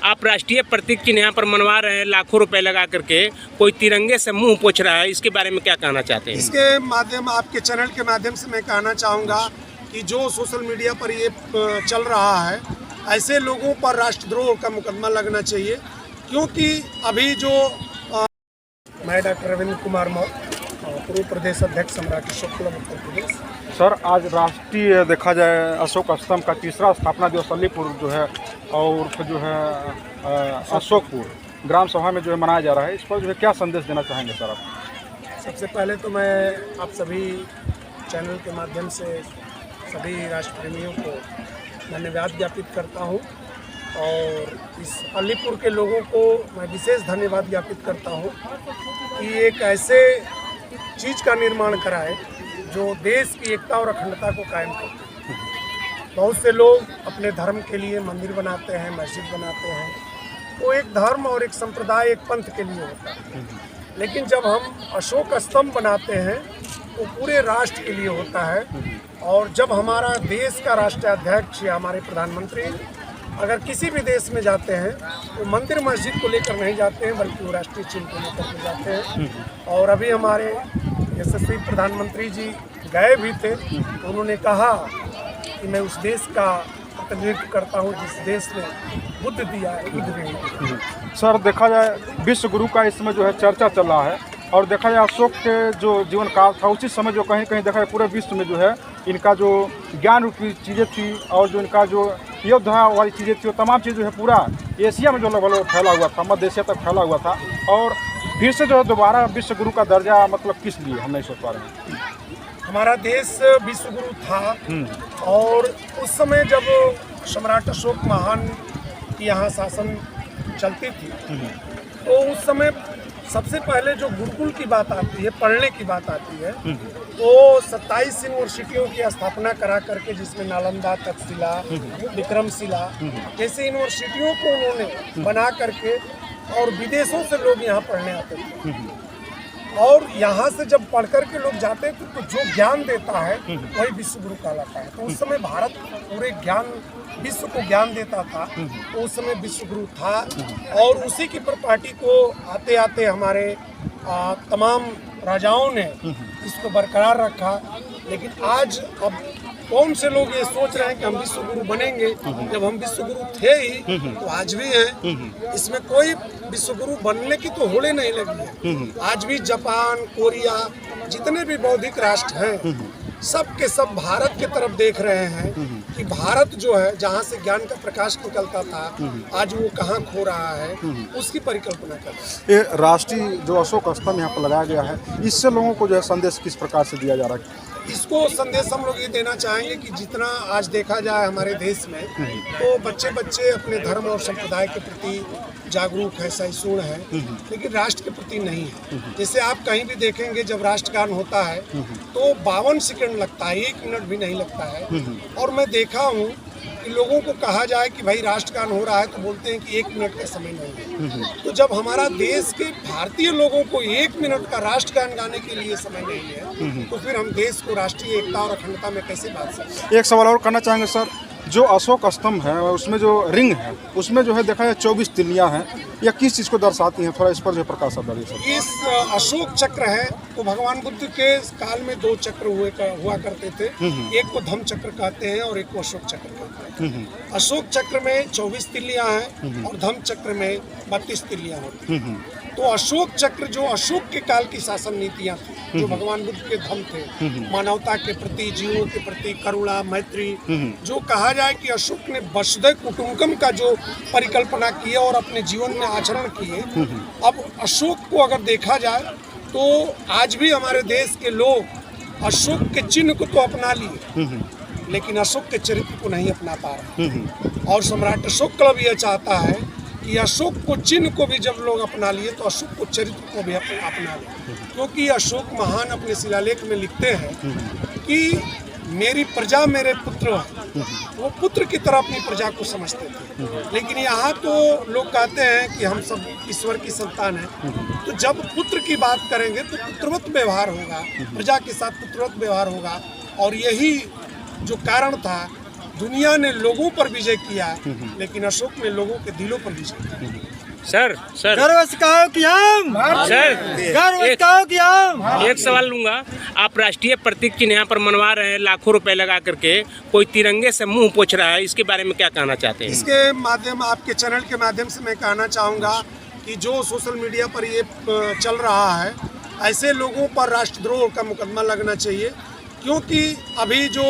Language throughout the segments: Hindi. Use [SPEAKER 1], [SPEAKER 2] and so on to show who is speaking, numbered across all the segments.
[SPEAKER 1] आप राष्ट्रीय प्रतीक चिन्ह यहाँ पर मनवा रहे हैं लाखों रुपए लगा करके, कोई तिरंगे से मुंह पोछ रहा है, इसके बारे में क्या कहना चाहते हैं?
[SPEAKER 2] इसके माध्यम आपके चैनल के माध्यम से मैं कहना चाहूँगा कि जो सोशल मीडिया पर ये चल रहा है, ऐसे लोगों पर राष्ट्रद्रोह का मुकदमा लगना चाहिए, क्योंकि अभी जो मैं डॉक्टर रविंद्र कुमार मौर्य, पूर्व प्रदेश अध्यक्ष सम्राट अशोक क्लब उत्तर प्रदेश।
[SPEAKER 3] सर, आज राष्ट्रीय देखा जाए अशोक स्तंभ का तीसरा स्थापना दिवस अलीपुर जो है और जो है अशोकपुर ग्राम सभा में जो है मनाया जा रहा है, इस पर जो है क्या संदेश देना चाहेंगे सर आप?
[SPEAKER 2] सबसे पहले तो मैं आप सभी चैनल के माध्यम से सभी राष्ट्र प्रेमियों को धन्यवाद ज्ञापित करता हूं, और इस अलीपुर के लोगों को मैं विशेष धन्यवाद ज्ञापित करता हूं कि एक ऐसे चीज़ का निर्माण कराए जो देश की एकता और अखंडता को कायम करते हैं। बहुत से लोग अपने धर्म के लिए मंदिर बनाते हैं, मस्जिद बनाते हैं, वो एक धर्म और एक संप्रदाय, एक पंथ के लिए होता है। लेकिन जब हम अशोक स्तंभ बनाते हैं वो पूरे राष्ट्र के लिए होता है। और जब हमारा देश का राष्ट्राध्यक्ष या हमारे प्रधानमंत्री अगर किसी भी देश में जाते हैं तो मंदिर मस्जिद को लेकर नहीं जाते हैं, बल्कि वो राष्ट्रीय चिन्ह को लेकर के जाते हैं। और अभी हमारे यशस्वी प्रधानमंत्री जी गए भी थे, तो उन्होंने कहा कि मैं उस देश का प्रतिनिधित्व करता हूँ जिस देश ने बुद्ध दिया है, बुद्ध नहीं।
[SPEAKER 3] सर, देखा जाए विश्व गुरु का इस समय जो है चर्चा चल रहा है, और देखा जाए अशोक के जो जीवन काल था उसी समय जो कहीं कहीं देखा जाए पूरे विश्व में जो है इनका जो ज्ञान रूपी चीज़ें थी और जो इनका जो योद्धा वाली चीज़ें थी, वो तमाम चीज़ जो है पूरा एशिया में जो लगभग फैला हुआ था, मध्य एशिया तक फैला हुआ था। और फिर से जो है दोबारा विश्व गुरु का दर्जा मतलब किस लिए हम नहीं सोच पा रहे हैं।
[SPEAKER 2] हमारा देश विश्व गुरु था, और उस समय जब सम्राट अशोक महान की यहाँ शासन चलती थी, तो उस समय सबसे पहले जो गुरुकुल की बात आती है, पढ़ने की बात आती है, तो 27 यूनिवर्सिटियों की स्थापना करा करके, जिसमें नालंदा, तक्षशिला, विक्रमशिला जैसे यूनिवर्सिटियों को उन्होंने बना करके, और विदेशों से लोग यहाँ पढ़ने आते थे। और यहाँ से जब पढ़ कर के लोग जाते थे तो जो ज्ञान देता है वही विश्व गुरु कहलाता है। तो उस समय भारत पूरे ज्ञान विश्व को ज्ञान देता था, तो उस समय विश्व गुरु था। और उसी की परिपाटी को आते आते हमारे तमाम राजाओं ने इसको बरकरार रखा। लेकिन आज अब कौन से लोग ये सोच रहे हैं कि हम विश्व गुरु बनेंगे, जब हम विश्व गुरु थे ही तो आज भी हैं। इसमें कोई विश्व गुरु बनने की तो होड़े नहीं लगी है। आज भी जापान, कोरिया, जितने भी बौद्धिक राष्ट्र हैं, सब के सब भारत की तरफ देख रहे हैं कि भारत जो है जहाँ से ज्ञान का प्रकाश निकलता था, आज वो कहाँ खो रहा है, उसकी परिकल्पना कर रहे हैं।
[SPEAKER 3] ये राष्ट्रीय जो अशोक स्तंभ यहाँ पर लगाया गया है, इससे लोगों को जो है संदेश किस प्रकार से दिया जा रहा है?
[SPEAKER 2] इसको संदेश हम लोग ये देना चाहेंगे कि जितना आज देखा जाए हमारे देश में, तो बच्चे बच्चे अपने धर्म और संप्रदाय के प्रति जागरूक है, सहिष्णु है, लेकिन राष्ट्र के प्रति नहीं है। जैसे आप कहीं भी देखेंगे जब राष्ट्रगान होता है तो 52 सेकंड लगता है, 1 मिनट भी नहीं लगता है। और मैं देखा हूँ कि लोगों को कहा जाए कि भाई राष्ट्रगान हो रहा है तो बोलते हैं कि 1 मिनट का समय नहीं है। तो जब हमारा देश के भारतीय लोगों को 1 मिनट का राष्ट्रगान गाने के लिए समय नहीं है, तो फिर हम देश को राष्ट्रीय एकता और अखंडता में कैसे बांध सकते हैं?
[SPEAKER 3] एक सवाल और करना चाहेंगे सर, जो अशोक स्तंभ है उसमें जो रिंग है उसमें जो है देखा जाए 24 तिल्लियाँ हैं, या किस चीज़ को दर्शाती हैं? थोड़ा इस पर जो प्रकाश डालिए सर।
[SPEAKER 2] इस अशोक चक्र है तो भगवान बुद्ध के काल में 2 चक्र हुआ करते थे। एक को धम्म चक्र कहते हैं और एक को अशोक चक्र कहते हैं। अशोक चक्र में 24 तिल्लियाँ हैं और धम्म चक्र में 32 तिल्लियाँ होती हैं। तो अशोक चक्र जो अशोक के काल की शासन नीतियाँ थी, जो भगवान बुद्ध के धम्म थे, मानवता के प्रति, जीवों के प्रति करुणा, मैत्री, जो कहा जाए कि अशोक ने वसुधैव कुटुम्बकम का जो परिकल्पना की और अपने जीवन में आचरण किए। अब अशोक को अगर देखा जाए तो आज भी हमारे देश के लोग अशोक के चिन्ह को तो अपना लिए, लेकिन अशोक के चरित्र को नहीं अपना पा रहे। और सम्राट अशोक क्लब यह चाहता है कि अशोक को चिन्ह को भी जब लोग अपना लिए तो अशोक को चरित्र को भी अपना लें। क्योंकि अशोक महान अपने शिलालेख में लिखते हैं कि मेरी प्रजा मेरे पुत्र है। वो पुत्र की तरह अपनी प्रजा को समझते थे। लेकिन यहाँ तो लोग कहते हैं कि हम सब ईश्वर की संतान हैं। तो जब पुत्र की बात करेंगे तो पुत्रवत व्यवहार होगा, प्रजा के साथ पुत्रवत व्यवहार होगा। और यही जो कारण था दुनिया ने लोगों पर विजय किया, लेकिन अशोक ने लोगों के दिलों पर विजय किया।
[SPEAKER 1] सर एक सवाल लूंगा। आप राष्ट्रीय प्रतीक चिन्ह यहाँ पर मनवा रहे हैं लाखों रुपए लगा करके, कोई तिरंगे से मुंह पोछ रहा है, इसके बारे में क्या कहना चाहते हैं?
[SPEAKER 2] इसके माध्यम, आपके चैनल के माध्यम से मैं कहना चाहूँगा कि जो सोशल मीडिया पर ये चल रहा है, ऐसे लोगों पर राष्ट्रद्रोह का मुकदमा लगना चाहिए, क्योंकि अभी जो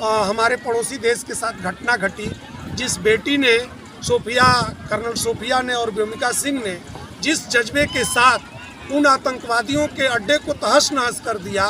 [SPEAKER 2] हमारे पड़ोसी देश के साथ घटना घटी, जिस बेटी ने कर्नल सोफिया ने और व्योमिका सिंह ने जिस जज्बे के साथ उन आतंकवादियों के अड्डे को तहस नहस कर दिया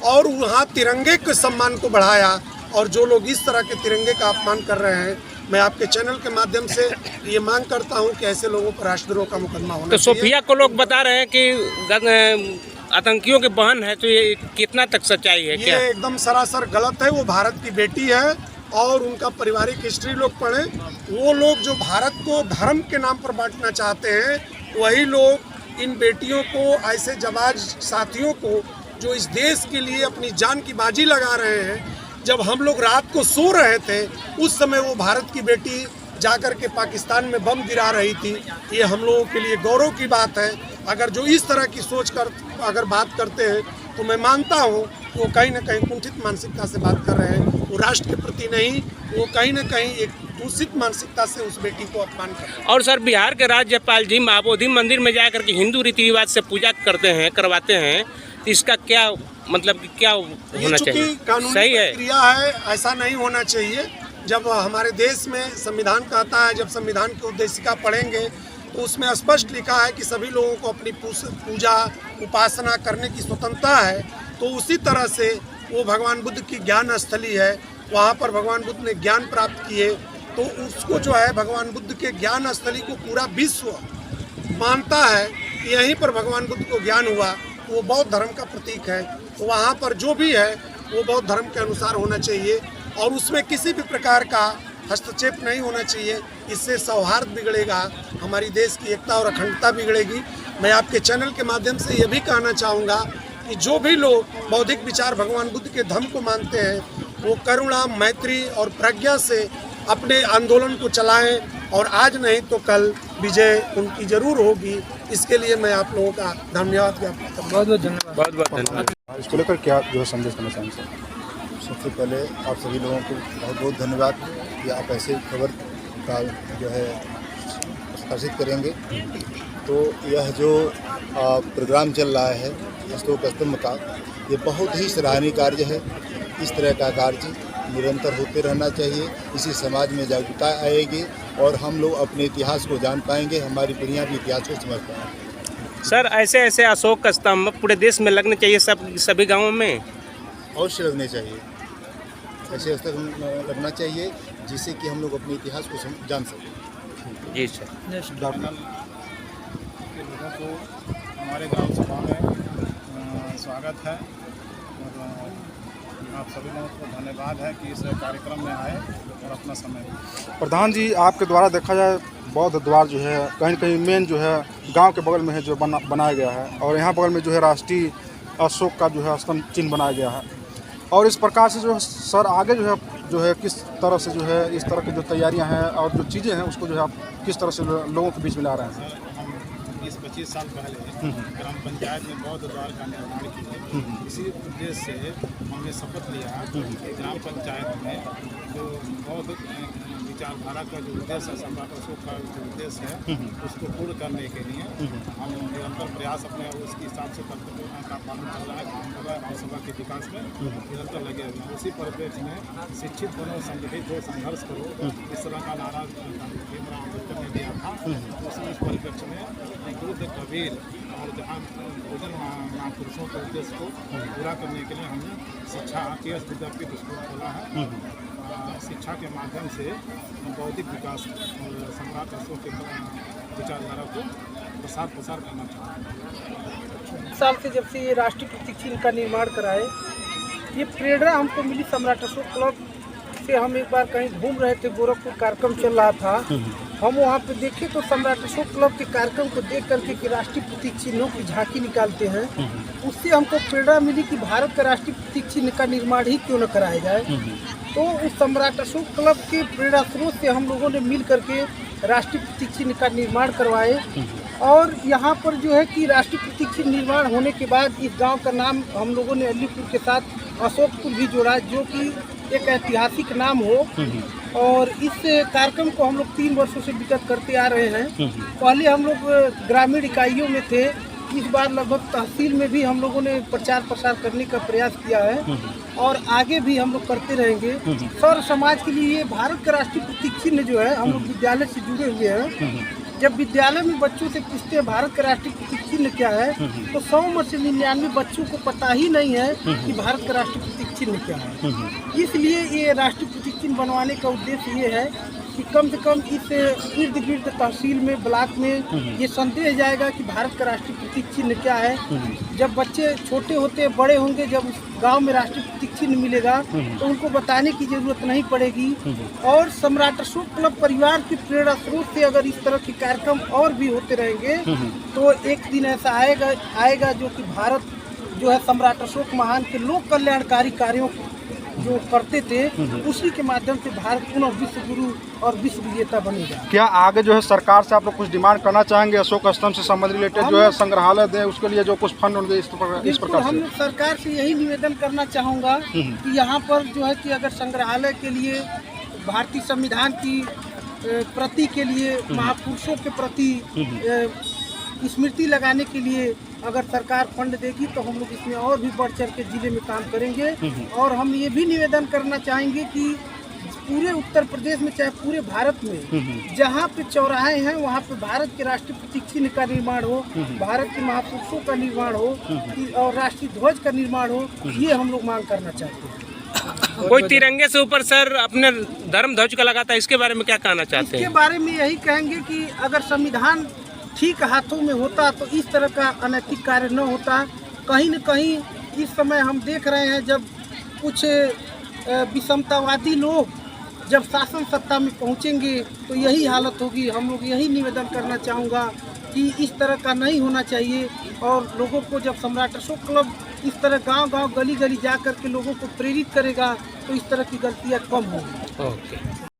[SPEAKER 2] और वहाँ तिरंगे के सम्मान को बढ़ाया, और जो लोग इस तरह के तिरंगे का अपमान कर रहे हैं, मैं आपके चैनल के माध्यम से ये मांग करता हूँ कि ऐसे लोगों पर राष्ट्रद्रोह का मुकदमा होना
[SPEAKER 1] तो
[SPEAKER 2] चाहिए।
[SPEAKER 1] सोफिया को लोग बता रहे हैं कि आतंकियों की बहन है, तो ये कितना तक सच्चाई है? क्या
[SPEAKER 2] ये एकदम सरासर गलत है। वो भारत की बेटी है और उनका पारिवारिक हिस्ट्री लोग पढ़ें। वो लोग जो भारत को धर्म के नाम पर बांटना चाहते हैं, वही लोग इन बेटियों को, ऐसे जाबाज साथियों को जो इस देश के लिए अपनी जान की बाजी लगा रहे हैं, जब हम लोग रात को सो रहे थे उस समय वो भारत की बेटी जाकर के पाकिस्तान में बम गिरा रही थी। ये हम लोगों के लिए गौरव की बात है। अगर जो इस तरह की सोच कर अगर बात करते हैं, तो मैं मानता हूँ वो कहीं ना कहीं कुंठित मानसिकता से बात कर रहे हैं। वो राष्ट्र के प्रति नहीं, वो कहीं ना कहीं एक दूषित मानसिकता से उस बेटी को अपमान कर रहे हैं।
[SPEAKER 1] और सर, बिहार के राज्यपाल जी महाबोधि मंदिर में जाकर के हिंदू रीति रिवाज से पूजा करवाते हैं, तो इसका क्या मतलब कि क्या होना चाहिए?
[SPEAKER 2] कानूनी
[SPEAKER 1] सही है?
[SPEAKER 2] प्रक्रिया है, ऐसा नहीं होना चाहिए। जब हमारे देश में संविधान कहता है, जब संविधान की उद्देशिका पढ़ेंगे तो उसमें स्पष्ट लिखा है कि सभी लोगों को अपनी पूजा उपासना करने की स्वतंत्रता है। तो उसी तरह से वो भगवान बुद्ध की ज्ञान स्थली है, वहाँ पर भगवान बुद्ध ने ज्ञान प्राप्त किए, तो उसको जो है भगवान बुद्ध के ज्ञान स्थली को पूरा विश्व मानता है कि यहीं पर भगवान बुद्ध को ज्ञान हुआ। वो बौद्ध धर्म का प्रतीक है, तो वहाँ पर जो भी है वो बौद्ध धर्म के अनुसार होना चाहिए और उसमें किसी भी प्रकार का हस्तक्षेप नहीं होना चाहिए। इससे सौहार्द बिगड़ेगा, हमारी देश की एकता और अखंडता बिगड़ेगी। मैं आपके चैनल के माध्यम से ये भी कहना चाहूँगा कि जो भी लोग बौद्धिक विचार भगवान बुद्ध के धर्म को मानते हैं, वो करुणा, मैत्री और प्रज्ञा से अपने आंदोलन को चलाएं, और आज नहीं तो कल विजय उनकी जरूर होगी। इसके लिए मैं आप लोगों का धन्यवाद ज्ञापित करता हूं।
[SPEAKER 1] बहुत बहुत धन्यवाद।
[SPEAKER 3] इसको लेकर क्या जो है संदेश देना चाहेंगे?
[SPEAKER 4] सबसे पहले आप सभी लोगों को बहुत बहुत धन्यवाद कि आप ऐसे खबर का जो है प्रकाशित करेंगे। तो यह जो प्रोग्राम चल रहा है अशोक स्तंभ का, ये बहुत ही सराहनीय कार्य है। इस तरह का कार्य निरंतर होते रहना चाहिए। इसी समाज में जागरूकता आएगी और हम लोग अपने इतिहास को जान पाएंगे, हमारी पीढ़ियाँ भी इतिहास को समझ पाएंगे।
[SPEAKER 1] सर, ऐसे अशोक स्तंभ पूरे देश में लगने चाहिए, सभी गाँवों में
[SPEAKER 4] अवश्य लगने चाहिए। ऐसे स्तंभ लगना चाहिए जिससे कि हम लोग अपने इतिहास को जान सकें।
[SPEAKER 1] जी सर।
[SPEAKER 3] डॉक्टर
[SPEAKER 5] के लोगों को हमारे ग्राम सभा में स्वागत है और आप सभी लोगों को धन्यवाद है कि इस कार्यक्रम में आए और अपना समय।
[SPEAKER 3] प्रधान जी, आपके द्वारा देखा जाए बौद्ध द्वार जो है कहीं कहीं मेन जो है गांव के बगल में है, जो बनाया गया है, और यहाँ बगल में जो है राष्ट्रीय अशोक का जो है स्तंभ चिन्ह बनाया गया है। और इस प्रकार से जो है सर आगे जो है किस तरह से जो है इस तरह की जो तैयारियां हैं और जो चीज़ें हैं उसको जो है आप किस तरह से लोगों के बीच में ला रहे हैं?
[SPEAKER 5] हम 20-25 साल पहले ग्राम पंचायत में बौद्ध द्वार का निर्माण किए। इसी उद्देश्य से हमने शपथ लिया कि ग्राम पंचायत में जो बौद्ध विचारधारा का जो उद्देश्य है, सम्राट अशोक का जो उद्देश्य है, उसको पूर्ण करने के लिए हम निरंतर प्रयास अपने उसके हिसाब से कर्तव्यों का पालन कर रहा है। गाँव और सभा के विकास में निरंतर लगे हुए हैं। उसी परिप्रेक्ष्य में शिक्षित बनो, संगठित हो, संघर्ष करो, इस तरह का नारा भीमराव अम्बेडकर ने दिया था। उस परिप्रेक्ष्य में बुद्ध, कबीर और जहाँ भोजन महापुरुषों के उद्देश्य को पूरा करने के लिए हमने शिक्षा TS विद्यापीठ स्कूल खोला है। शिक्षा के माध्यम से बौद्धिक विकास और सम्राट अशोक के विचारधारा को प्रसार करना चाहते हैं।
[SPEAKER 6] साल से जब से ये राष्ट्रीय प्रतीक चिन्ह का निर्माण कराए, ये प्रेरणा हमको मिली सम्राट अशोक क्लब से। हम एक बार कहीं घूम रहे थे, गोरखपुर कार्यक्रम चल रहा था, हम वहाँ पे देखे तो सम्राट अशोक क्लब के कार्यक्रम को देख करके कि राष्ट्रीय प्रतीक चिन्हों की झांकी निकालते हैं, उससे हमको प्रेरणा मिली कि भारत का राष्ट्रीय प्रतीक चिन्ह का निर्माण ही क्यों न कराया जाए। तो उस सम्राट अशोक क्लब के प्रेरणा स्रोत से हम लोगों ने मिल करके राष्ट्रीय प्रतीक चिन्ह का निर्माण करवाए। और यहाँ पर जो है कि राष्ट्रीय प्रतीक चिन्ह निर्माण होने के बाद इस गांव का नाम हम लोगों ने अलीपुर के साथ अशोकपुर भी जोड़ा, जो कि एक ऐतिहासिक नाम हो। और इस कार्यक्रम को हम लोग 3 वर्षों से विगत करते आ रहे हैं। पहले हम लोग ग्रामीण इकाइयों में थे, इस बार लगभग तहसील में भी हम लोगों ने प्रचार प्रसार करने का प्रयास किया है और आगे भी हम लोग करते रहेंगे। सर्व समाज के लिए ये भारत का राष्ट्रीय प्रतीक चिन्ह जो है, हम लोग विद्यालय से जुड़े हुए हैं। जब विद्यालय में बच्चों से पूछते हैं भारत का राष्ट्रीय प्रतीक चिन्ह क्या है, तो 100 में से 99 बच्चों को पता ही नहीं है कि भारत का राष्ट्रीय प्रतीक चिन्ह क्या है। इसलिए ये राष्ट्रीय प्रतीक चिन्ह बनवाने का उद्देश्य ये है कि कम से कम इस इर्द गिर्द तहसील में, ब्लॉक में ये संदेश जाएगा कि भारत का राष्ट्रीय प्रतीक चिन्ह क्या है। जब बच्चे छोटे होते बड़े होंगे, जब उस गांव में राष्ट्रीय प्रतीक चिन्ह मिलेगा तो उनको बताने की जरूरत नहीं पड़ेगी। और सम्राट अशोक क्लब परिवार की प्रेरणा स्रोत से अगर इस तरह के कार्यक्रम और भी होते रहेंगे तो एक दिन ऐसा आएगा जो कि भारत जो है सम्राट अशोक महान के लोक कल्याणकारी कार्यों जो करते थे, उसी के माध्यम से भारत पुनः विश्व गुरु और विश्व विजेता बनेगा।
[SPEAKER 3] क्या आगे जो है सरकार से आप लोग कुछ डिमांड करना चाहेंगे? अशोक स्तंभ से संबंधित रिलेटेड जो है संग्रहालय दें, उसके लिए जो कुछ फंड उनके इस प्रकार
[SPEAKER 6] हम
[SPEAKER 3] से
[SPEAKER 6] सरकार से यही निवेदन करना चाहूँगा कि यहाँ पर जो है कि अगर संग्रहालय के लिए भारतीय संविधान की प्रति के लिए, महापुरुषों के प्रति स्मृति लगाने के लिए अगर सरकार फंड देगी तो हम लोग इसमें और भी बढ़ चढ़ के जिले में काम करेंगे। और हम ये भी निवेदन करना चाहेंगे कि पूरे उत्तर प्रदेश में, चाहे पूरे भारत में, जहाँ पे चौराहे हैं वहाँ पे भारत के राष्ट्रीय प्रतीक चिन्ह का निर्माण हो, भारत के महापुरुषों का निर्माण हो और राष्ट्रीय ध्वज का निर्माण हो, ये हम लोग मांग करना चाहते हैं।
[SPEAKER 1] कोई तिरंगे से ऊपर सर अपने धर्म ध्वज का लगाता है, इसके बारे में क्या कहना चाहते हैं?
[SPEAKER 6] इसके बारे में यही कहेंगे कि अगर संविधान ठीक हाथों में होता तो इस तरह का अनैतिक कार्य न होता। कहीं न कहीं इस समय हम देख रहे हैं, जब कुछ विषमतावादी लोग जब शासन सत्ता में पहुंचेंगे तो यही हालत होगी। हम लोग यही निवेदन करना चाहूँगा कि इस तरह का नहीं होना चाहिए। और लोगों को जब सम्राट अशोक क्लब इस तरह गांव-गांव, गली-गली जा कर के लोगों को प्रेरित करेगा तो इस तरह की गलतियाँ कम होंगी।
[SPEAKER 1] ओके।